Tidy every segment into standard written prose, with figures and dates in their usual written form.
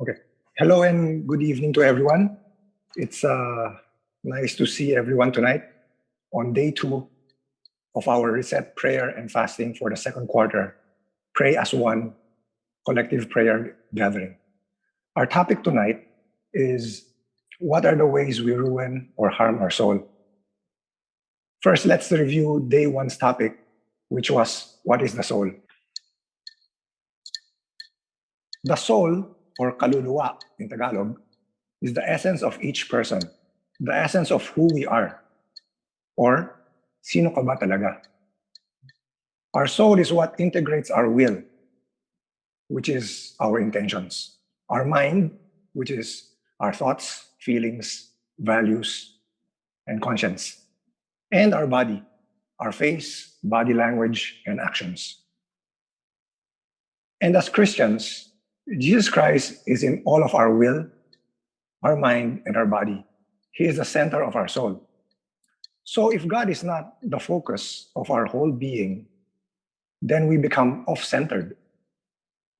Okay. Hello and good evening to everyone. It's nice to see everyone tonight on day 2 of our reset prayer and fasting for the second quarter. Pray as one collective prayer gathering. Our topic tonight is what are the ways we ruin or harm our soul? First, let's review day 1's topic, which was what is the soul? The soul, or kaluluwa in Tagalog, is the essence of each person, the essence of who we are, or sino ka ba talaga? Our soul is what integrates our will, which is our intentions, our mind, which is our thoughts, feelings, values, and conscience, and our body, our face, body language, and actions. And as Christians, Jesus Christ is in all of our will, our mind, and our body. He is the center of our soul. So if God is not the focus of our whole being, then we become off-centered.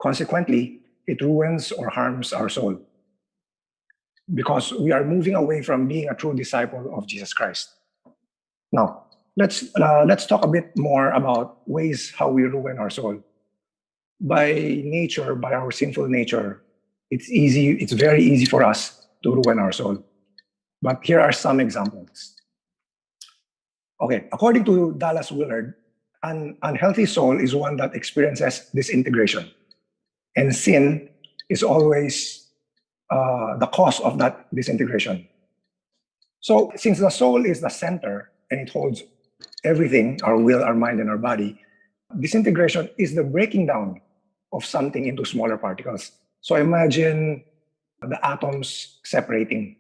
Consequently, it ruins or harms our soul because we are moving away from being a true disciple of Jesus Christ. Now, let's talk a bit more about ways how we ruin our soul. By nature, by our sinful nature, it's very easy for us to ruin our soul. But here are some examples. Okay, according to Dallas Willard, an unhealthy soul is one that experiences disintegration. And sin is always the cause of that disintegration. So since the soul is the center and it holds everything, our will, our mind, and our body, disintegration is the breaking down of something into smaller particles. So imagine the atoms separating.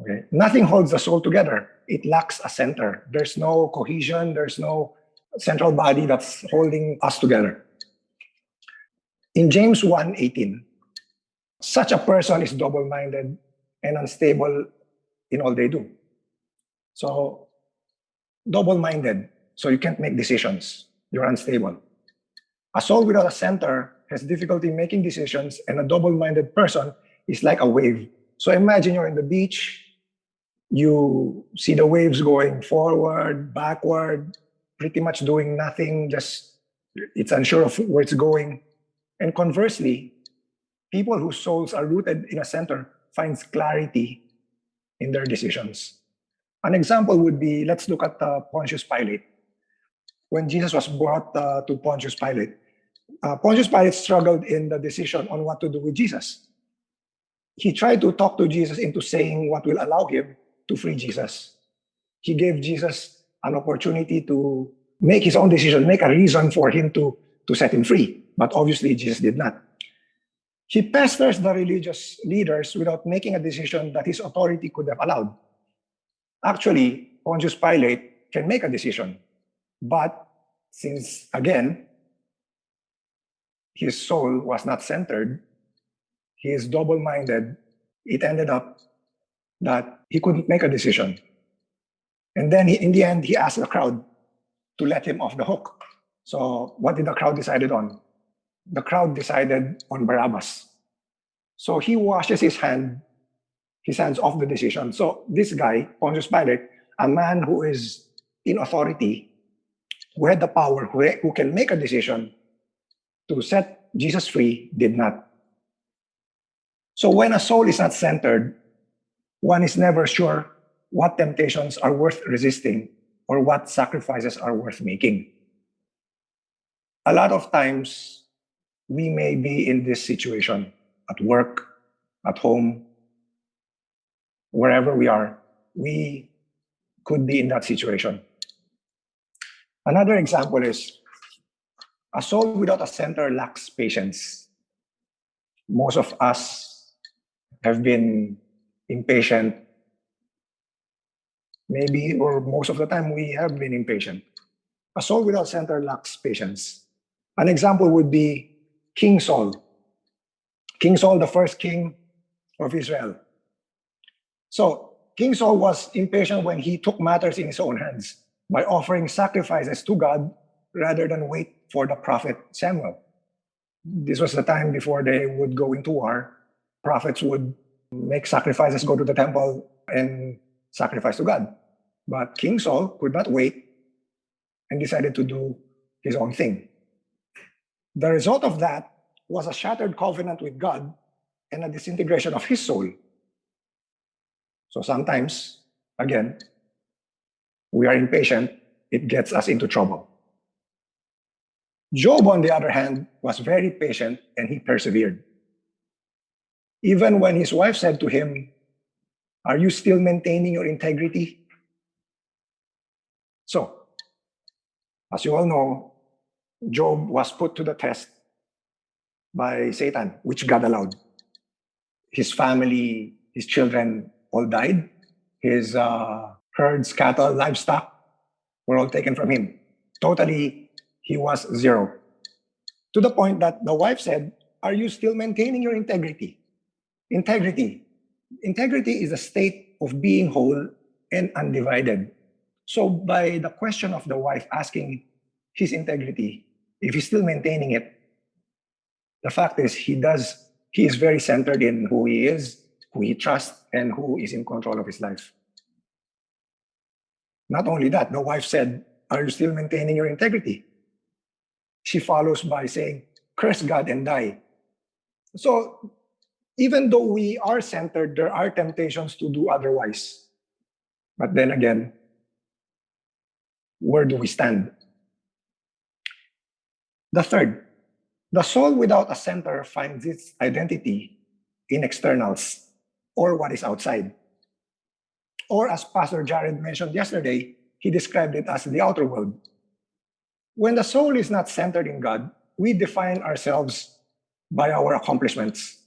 Okay. Nothing holds the soul together. It lacks a center. There's no cohesion. There's no central body that's holding us together. In James 1:18, such a person is double-minded and unstable in all they do. So double-minded, so you can't make decisions. You're unstable. A soul without a center has difficulty making decisions, and a double-minded person is like a wave. So imagine you're in the beach, you see the waves going forward, backward, pretty much doing nothing, just it's unsure of where it's going. And conversely, people whose souls are rooted in a center finds clarity in their decisions. An example would be, let's look at Pontius Pilate. When Jesus was brought to Pontius Pilate, Pontius Pilate struggled in the decision on what to do with Jesus. He tried to talk to Jesus into saying what will allow him to free Jesus. He gave Jesus an opportunity to make his own decision, make a reason for him to set him free. But obviously, Jesus did not. He pesters the religious leaders without making a decision that his authority could have allowed. Actually, Pontius Pilate can make a decision. But since, again, his soul was not centered, he is double-minded, it ended up that he couldn't make a decision. And then in the end, he asked the crowd to let him off the hook. So what did the crowd decide on? The crowd decided on Barabbas. So he washes his hands off the decision. So this guy, Pontius Pilate, a man who is in authority, who had the power, who can make a decision to set Jesus free, did not. So when a soul is not centered, one is never sure what temptations are worth resisting or what sacrifices are worth making. A lot of times, we may be in this situation at work, at home, wherever we are. We could be in that situation. Another example is a soul without a center lacks patience. Most of us have been impatient. Maybe, or most of the time, we have been impatient. A soul without center lacks patience. An example would be King Saul. King Saul, the first king of Israel. So King Saul was impatient when he took matters in his own hands by offering sacrifices to God rather than wait for the prophet Samuel. This was the time before they would go into war. Prophets would make sacrifices, go to the temple, and sacrifice to God. But King Saul could not wait and decided to do his own thing. The result of that was a shattered covenant with God and a disintegration of his soul. So sometimes, again, we are impatient, it gets us into trouble. Job, on the other hand, was very patient and he persevered. Even when his wife said to him, "Are you still maintaining your integrity?" So, as you all know, Job was put to the test by Satan, which God allowed. His family, his children all died. His herds, cattle, livestock were all taken from him. Totally, he was zero. To the point that the wife said, "Are you still maintaining your integrity?" Integrity. Integrity is a state of being whole and undivided. So by the question of the wife asking his integrity, if he's still maintaining it, the fact is he is very centered in who he is, who he trusts, and who is in control of his life. Not only that, the wife said, "Are you still maintaining your integrity?" She follows by saying, "Curse God and die." So even though we are centered, there are temptations to do otherwise. But then again, where do we stand? The third, the soul without a center finds its identity in externals or what is outside. Or as Pastor Jared mentioned yesterday, he described it as the outer world. When the soul is not centered in God, we define ourselves by our accomplishments.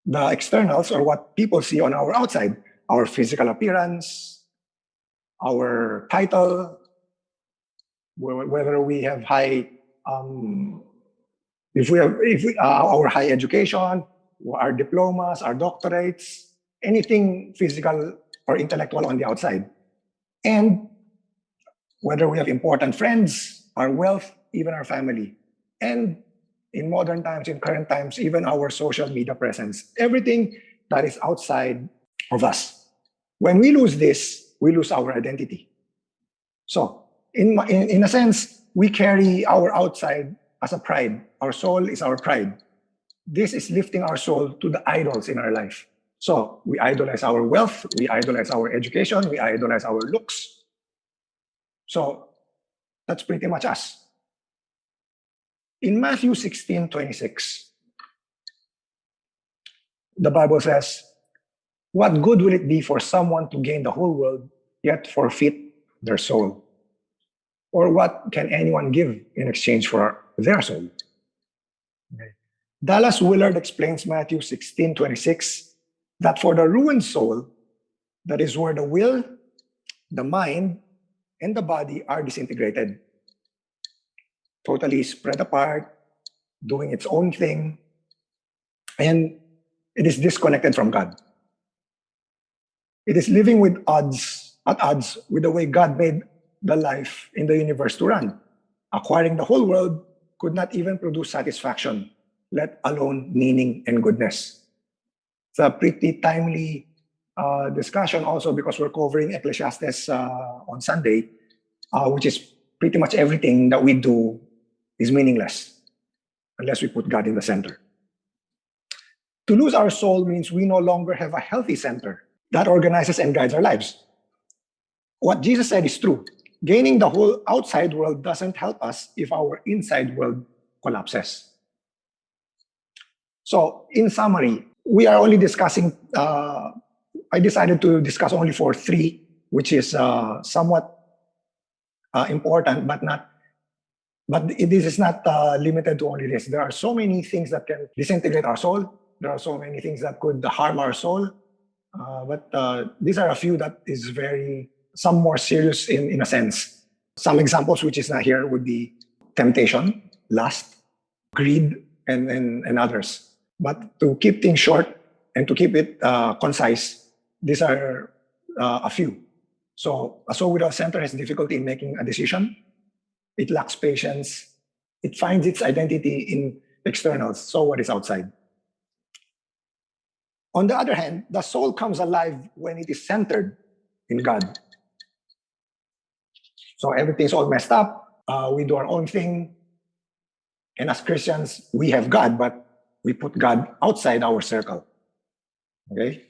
The externals or what people see on our outside, our physical appearance, our title, whether we have high, our high education, our diplomas, our doctorates, anything physical or intellectual on the outside. And whether we have important friends, our wealth, even our family. And in modern times, in current times, even our social media presence, everything that is outside of us. When we lose this, we lose our identity. So, in a sense, we carry our outside as a pride. Our soul is our pride. This is lifting our soul to the idols in our life. So, we idolize our wealth, we idolize our education, we idolize our looks. So, that's pretty much us. In Matthew 16:26, the Bible says, "What good will it be for someone to gain the whole world, yet forfeit their soul? Or what can anyone give in exchange for their soul?" Okay. Dallas Willard explains Matthew 16:26 that for the ruined soul, that is where the will, the mind, and the body are disintegrated, totally spread apart, doing its own thing, and it is disconnected from God. It is living at odds with the way God made the life in the universe to run. Acquiring the whole world could not even produce satisfaction, let alone meaning and goodness. It's a pretty timely discussion also because we're covering Ecclesiastes on Sunday, which is pretty much everything that we do is meaningless unless we put God in the center. To lose our soul means we no longer have a healthy center that organizes and guides our lives. What Jesus said is true. Gaining the whole outside world doesn't help us if our inside world collapses. So, in summary, we are only discussing, I decided to discuss only for three, which is somewhat important, but this is not limited to only this. There are so many things that can disintegrate our soul. There are so many things that could harm our soul. But these are a few that is some more serious in a sense. Some examples which is not here would be temptation, lust, greed, and others. But to keep things short and to keep it concise, these are a few. So a soul without center has difficulty in making a decision. It lacks patience. It finds its identity in externals, so what is outside. On the other hand, the soul comes alive when it is centered in God. So everything's all messed up. We do our own thing. And as Christians, we have God, but we put God outside our circle. Okay?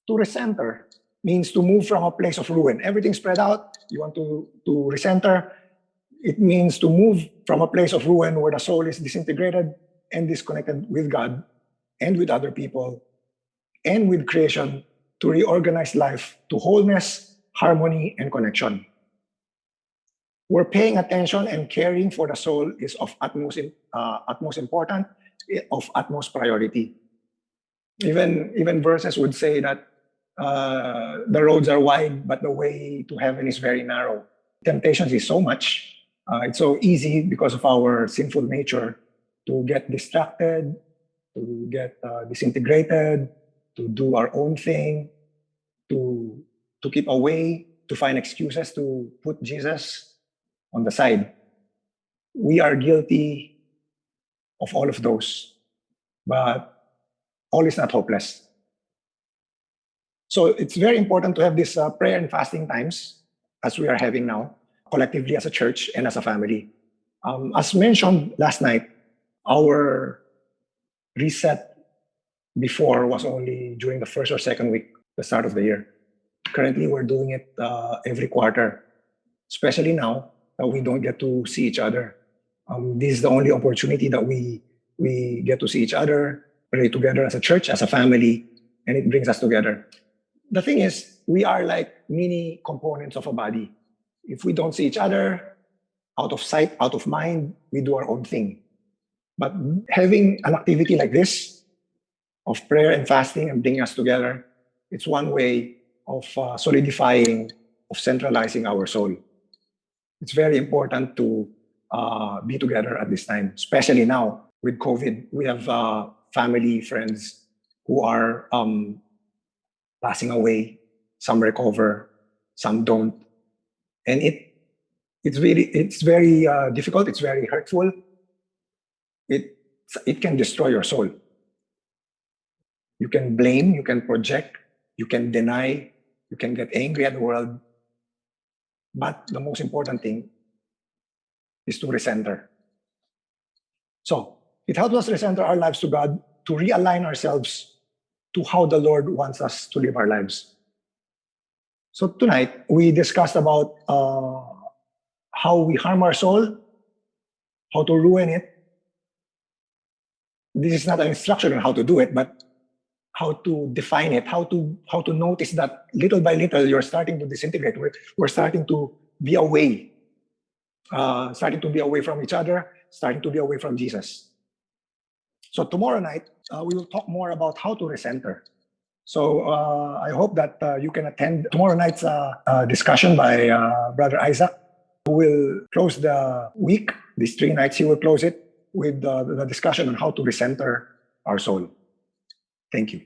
To recenter means to move from a place of ruin. Everything spread out. You want to recenter. It means to move from a place of ruin where the soul is disintegrated and disconnected with God and with other people and with creation, to reorganize life to wholeness, harmony, and connection. Where paying attention and caring for the soul is of utmost important, of utmost priority. Even verses would say that the roads are wide, but the way to heaven is very narrow. Temptations is so much. It's so easy because of our sinful nature to get distracted, to get disintegrated, to do our own thing, to keep away, to find excuses to put Jesus on the side. We are guilty of all of those, but all is not hopeless. So it's very important to have these prayer and fasting times as we are having now, collectively as a church and as a family. As mentioned last night, our reset before was only during the first or second week, the start of the year. Currently, we're doing it every quarter, especially now that we don't get to see each other. This is the only opportunity that we get to see each other, pray together as a church, as a family, and it brings us together. The thing is, we are like mini components of a body. If we don't see each other, out of sight, out of mind, we do our own thing. But having an activity like this, of prayer and fasting and bringing us together, it's one way of solidifying, of centralizing our soul. It's very important to be together at this time, especially now with COVID. We have family, friends who are passing away. Some recover, some don't, and it's very difficult. It's very hurtful. It can destroy your soul. You can blame, you can project, you can deny, you can get angry at the world. But the most important thing is to recenter. So it helps us recenter our lives to God, to realign ourselves to how the Lord wants us to live our lives. So tonight, we discussed about how we harm our soul, how to ruin it. This is not an instruction on how to do it, but how to define it, how to notice that little by little you're starting to disintegrate. We're starting to be away, starting to be away from each other, starting to be away from Jesus. So tomorrow night, we will talk more about how to recenter. So I hope that you can attend tomorrow night's discussion by Brother Isaac, who will close the week. These 3 nights, he will close it with the discussion on how to recenter our soul. Thank you.